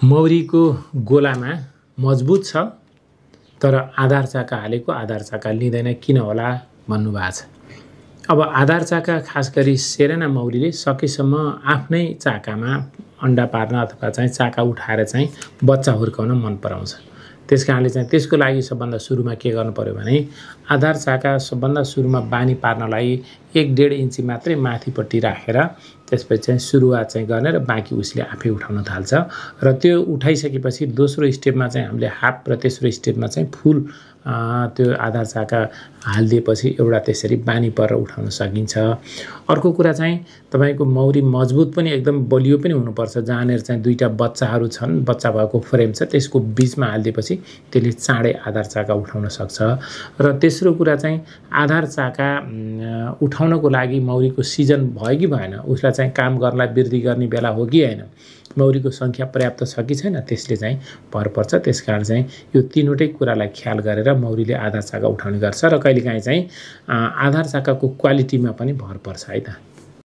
मौरीको गोलामा मजबुत छ तर आधार चाका हालेको आधार चाका लिँदैन किन होला भन्नुभएको छ। अब आधार चाका खास गरी सेरेना मौरीले सकेसम्म आफ्नै चाकामा अन्डा पार्न अथवा चाहिँ चाका उठाएर चाहिँ बच्चा हुर्काउन मन पराउँछ। त्यसकारणले चाहिँ त्यसको लागि सबभन्दा सुरुमा के गर्नु पर्यो भने आधार चाका सबभन्दा सुरुमा बानी पार्नलाई 1.5 इन्ची मात्रै माथिपट्टि राखेर त्यसपछि चाहिँ सुरुवात चाहिँ गर्ने र बाँकी उसले आफै उठाउन थाल्छ र त्यो उठाइसकेपछि दोस्रो स्टेपमा चाहिँ हामीले हाफ र तेस्रो स्टेपमा चाहिँ फुल त्यो आधार चाका हालिदिएपछि एउटा त्यसरी बानी परेर उठाउन सकिन्छ। अर्को कुरा चाहिँ तपाईको मौरी मजबुत पनि एकदम बलियो पनि हुनुपर्छ। जहाँनेर चाहिँ दुईटा बच्चाहरू छन्, बच्चा भएको फ्रेम छ, त्यसको बीचमा हालिदिएपछि त्यसले चाँडै आधार चाका उठाउन सक्छ। र तेस्रो कुरा चाहिँ आधार चाका उठाउनको लागि मौरीको सिजन भयो कि भएन, उसलाई चाहिँ काम गर्नलाई वृद्धि गर्ने बेला हो कि हैन, मौरीको संख्या पर्याप्त छ कि छैन, त्यसले चाहिँ भर पर्छ। त्यसकारण चाहिँ यो तीनवटै कुरालाई ख्याल गरेर मौरीले आधार चाका उठाउने गर्छ र कहिलेकाहीँ चाहिँ आधार चाकाको क्वालिटीमा पनि भर पर्छ है त।